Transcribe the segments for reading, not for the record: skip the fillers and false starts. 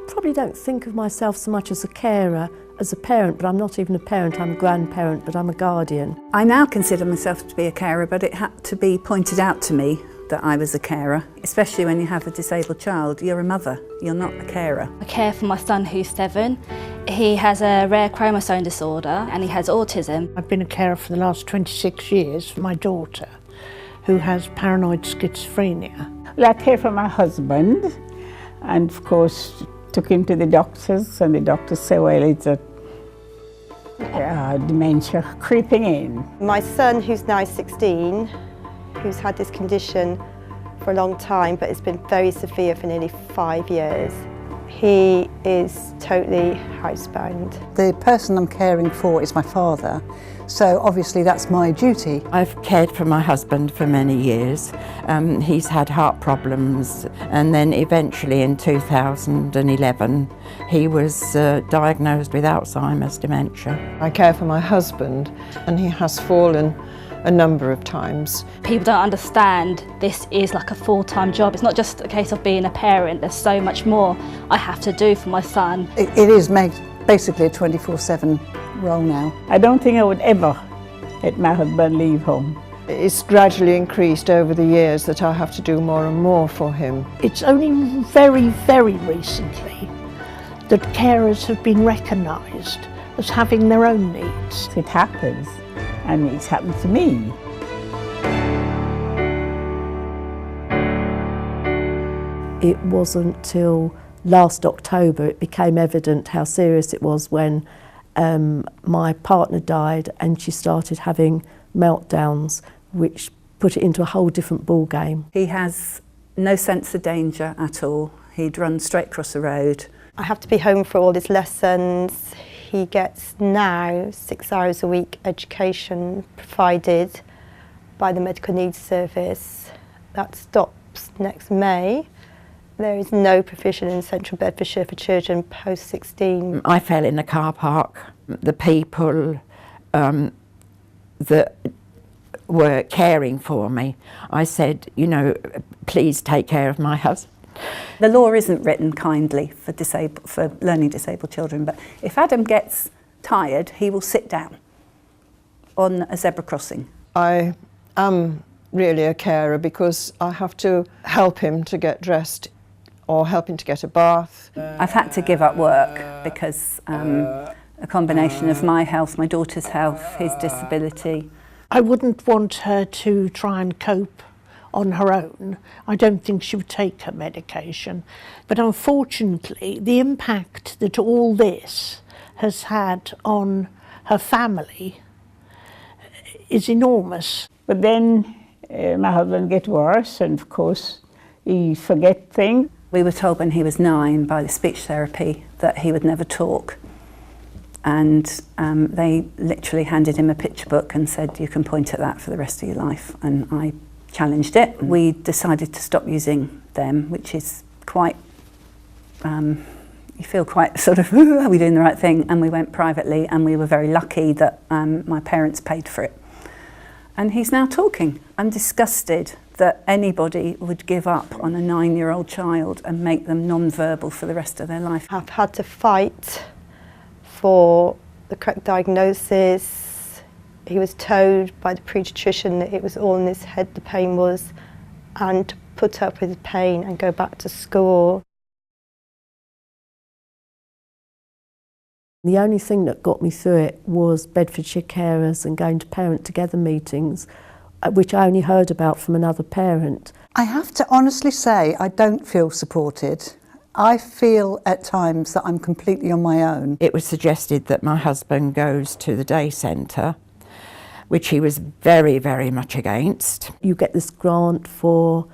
probably don't think of myself so much as a carer, as a parent, but I'm not even a parent, I'm a grandparent, but I'm a guardian. I now consider myself to be a carer, but it had to be pointed out to me that I was a carer, especially when you have a disabled child. You're a mother, you're not a carer. I care for my son who's 7. He has a rare chromosome disorder and he has autism. I've been a carer for the last 26 years for my daughter, who has paranoid schizophrenia. Well, I care for my husband, and of course took him to the doctors, and the doctors say, well, it's a dementia creeping in. My son, who's now 16, who's had this condition for a long time, but it's been very severe for nearly 5 years. He is totally housebound. The person I'm caring for is my father, so obviously that's my duty. I've cared for my husband for many years. He's had heart problems, and then eventually in 2011 he was diagnosed with Alzheimer's dementia. I care for my husband, and he has fallen a number of times. People don't understand this is like a full-time job. It's not just a case of being a parent, there's so much more I have to do for my son. It is basically a 24/7 role now. I don't think I would ever let my husband leave home. It's gradually increased over the years that I have to do more and more for him. It's only very, very recently that carers have been recognised as having their own needs. It happens, and it's happened to me. It wasn't till last October it became evident how serious it was when my partner died and she started having meltdowns, which put it into a whole different ball game. He has no sense of danger at all. He'd run straight across the road. I have to be home for all his lessons. He gets now 6 hours a week education provided by the Medical Needs Service. That stops next May. There is no provision in central Bedfordshire for children post 16. I fell in a car park. The people that were caring for me, I said, you know, please take care of my husband. The law isn't written kindly for learning disabled children, but if Adam gets tired, he will sit down on a zebra crossing. I am really a carer because I have to help him to get dressed or help him to get a bath. I've had to give up work because a combination of my health, my daughter's health, his disability. I wouldn't want her to try and cope on her own. I don't think she would take her medication. But unfortunately, the impact that all this has had on her family is enormous. But then my husband gets worse, and of course he forgets things. We were told when he was 9 by the speech therapy that he would never talk. And they literally handed him a picture book and said, you can point at that for the rest of your life. And I challenged it. We decided to stop using them, which is quite, you feel quite sort of, are we doing the right thing? And we went privately, and we were very lucky that my parents paid for it. And he's now talking. I'm disgusted that anybody would give up on a 9-year-old child and make them non-verbal for the rest of their life. I've had to fight for the correct diagnosis. He was told by the paediatrician that it was all in his head, the pain was, and to put up with the pain and go back to school. The only thing that got me through it was Bedfordshire carers and going to parent together meetings, which I only heard about from another parent. I have to honestly say I don't feel supported. I feel at times that I'm completely on my own. It was suggested that my husband goes to the day centre, which he was very, very much against. You get this grant for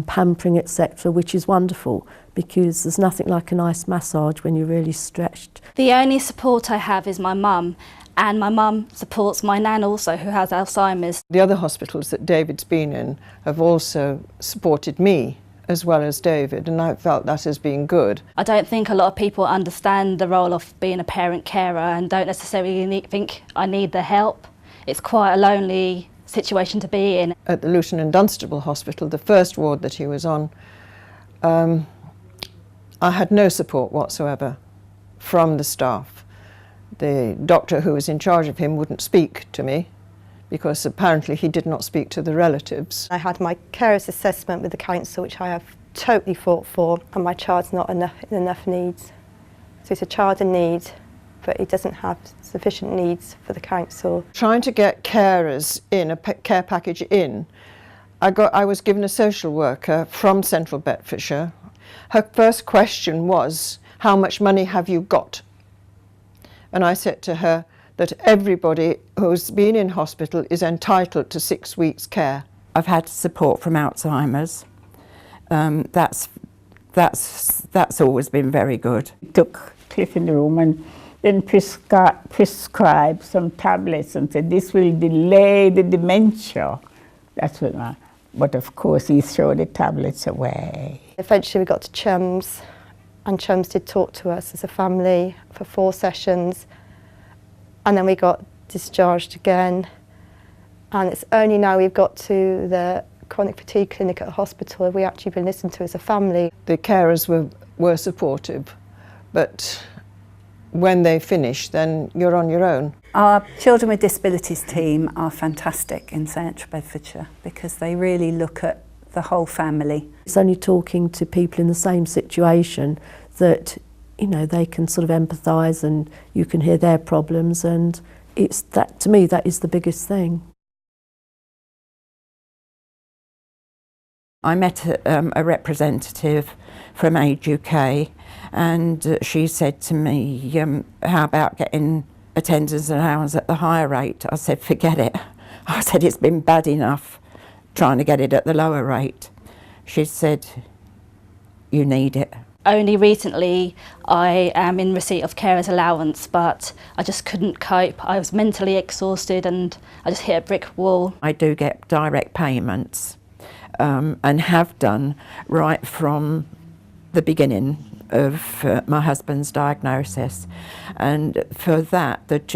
pampering, etc., which is wonderful because there's nothing like a nice massage when you're really stretched. The only support I have is my mum, and my mum supports my nan also, who has Alzheimer's. The other hospitals that David's been in have also supported me as well as David, and I felt that as being good. I don't think a lot of people understand the role of being a parent carer and don't necessarily think I need the help. It's quite a lonely situation to be in. At the Luton and Dunstable Hospital, the first ward that he was on, I had no support whatsoever from the staff. The doctor who was in charge of him wouldn't speak to me because apparently he did not speak to the relatives. I had my carers assessment with the council, which I have totally fought for, and my child's not enough needs. So he's a child in need, but he doesn't have sufficient needs for the council. Trying to get carers in, a care package in, I was given a social worker from Central Bedfordshire. Her first question was, how much money have you got? And I said to her that everybody who's been in hospital is entitled to 6 weeks care. I've had support from Alzheimer's. That's always been very good. Took Cliff in the room and then prescribed some tablets and said this will delay the dementia. That's what but of course he threw the tablets away. Eventually we got to Chums, and Chums did talk to us as a family for 4 sessions, and then we got discharged again, and it's only now we've got to the chronic fatigue clinic at the hospital have we actually been listened to as a family. The carers were supportive, but when they finish, then you're on your own. Our Children with Disabilities team are fantastic in Central Bedfordshire because they really look at the whole family. It's only talking to people in the same situation that, you know, they can sort of empathise and you can hear their problems, and it's that, to me, that is the biggest thing. I met a representative from Age UK, and she said to me, how about getting attendance allowance at the higher rate? I said, forget it. I said, it's been bad enough trying to get it at the lower rate. She said, you need it. Only recently I am in receipt of carers allowance, but I just couldn't cope. I was mentally exhausted and I just hit a brick wall. I do get direct payments and have done right from the beginning of my husband's diagnosis, and for that it's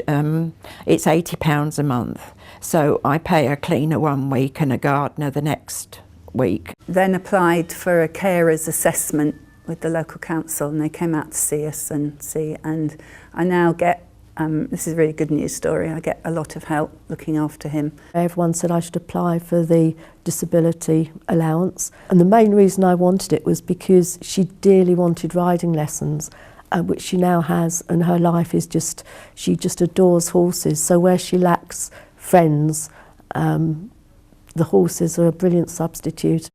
£80 a month, so I pay a cleaner 1 week and a gardener the next week. Then applied for a carers assessment with the local council, and they came out to see us and I now get, this is a really good news story, I get a lot of help looking after him. Everyone said I should apply for the disability allowance, and the main reason I wanted it was because she dearly wanted riding lessons, which she now has, and her life is just, she just adores horses, so where she lacks friends, the horses are a brilliant substitute.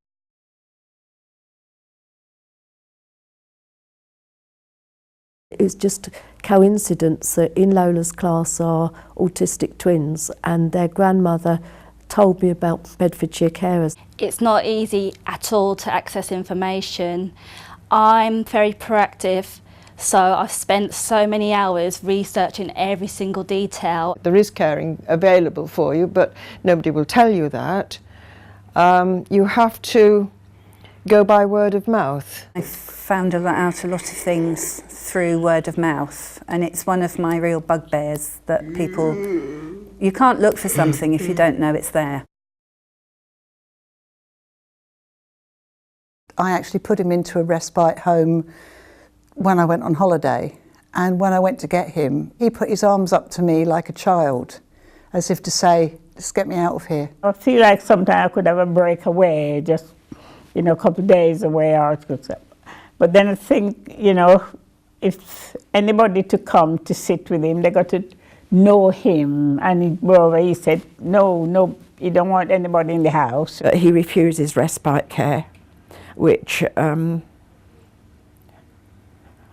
It's just coincidence that in Lola's class are autistic twins, and their grandmother told me about Bedfordshire carers. It's not easy at all to access information. I'm very proactive, so I've spent so many hours researching every single detail. There is caring available for you, but nobody will tell you that. You have to go by word of mouth. I found out a lot of things through word of mouth, and it's one of my real bugbears that people, you can't look for something if you don't know it's there. I actually put him into a respite home when I went on holiday, and when I went to get him, he put his arms up to me like a child, as if to say, just get me out of here. I feel like sometimes I could have a break away, just, you know, a couple of days away, but then I think, you know, if anybody to come to sit with him, they got to know him. And he said, no, you don't want anybody in the house. He refuses respite care, which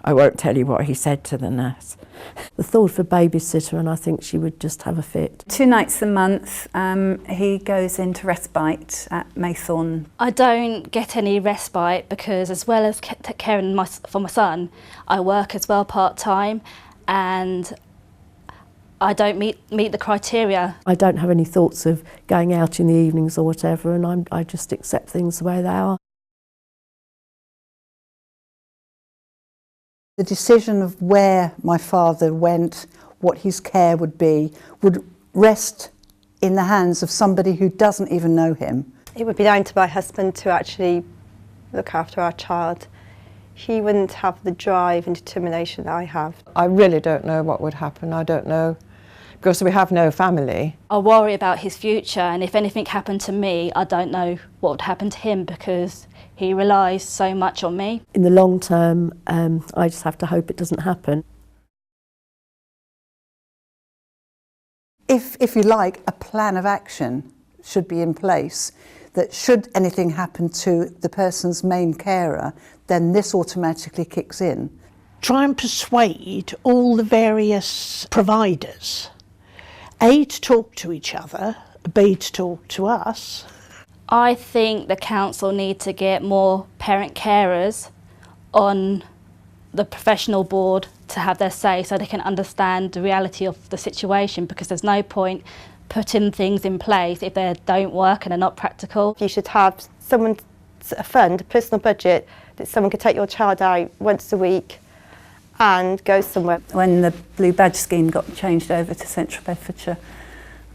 I won't tell you what he said to the nurse. The thought of a babysitter, and I think she would just have a fit. 2 nights a month he goes into respite at Maythorn. I don't get any respite because, as well as caring for my son, I work as well part-time, and I don't meet the criteria. I don't have any thoughts of going out in the evenings or whatever, and I just accept things the way they are. The decision of where my father went, what his care would be, would rest in the hands of somebody who doesn't even know him. It would be down to my husband to actually look after our child. He wouldn't have the drive and determination that I have. I really don't know what would happen. I don't know, because we have no family. I worry about his future, and if anything happened to me, I don't know what would happen to him because he relies so much on me. In the long term, I just have to hope it doesn't happen. If you like, a plan of action should be in place that should anything happen to the person's main carer, then this automatically kicks in. Try and persuade all the various providers, A, to talk to each other, B, to talk to us. I think the council need to get more parent carers on the professional board to have their say so they can understand the reality of the situation, because there's no point putting things in place if they don't work and are not practical. You should have someone, a fund, a personal budget that someone could take your child out once a week and go somewhere. When the Blue Badge scheme got changed over to Central Bedfordshire,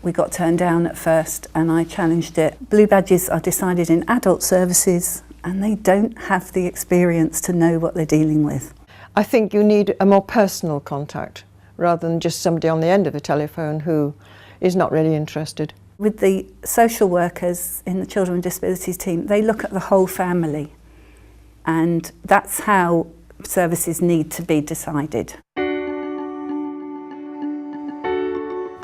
we got turned down at first and I challenged it. Blue Badges are decided in adult services and they don't have the experience to know what they're dealing with. I think you need a more personal contact rather than just somebody on the end of the telephone who is not really interested. With the social workers in the Children with Disabilities team, they look at the whole family, and that's how services need to be decided.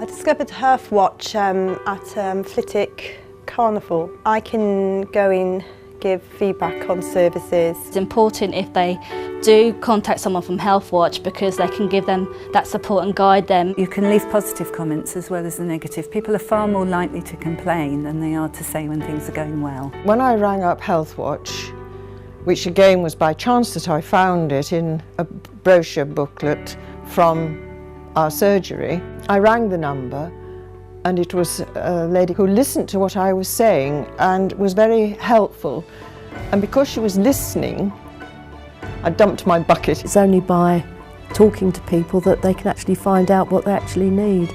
I discovered Healthwatch at Flitwick Carnival. I can go in, give feedback on services. It's important if they do contact someone from Healthwatch because they can give them that support and guide them. You can leave positive comments as well as the negative. People are far more likely to complain than they are to say when things are going well. When I rang up Healthwatch, which again was by chance that I found it in a brochure booklet from our surgery, I rang the number and it was a lady who listened to what I was saying and was very helpful. And because she was listening, I dumped my bucket. It's only by talking to people that they can actually find out what they actually need.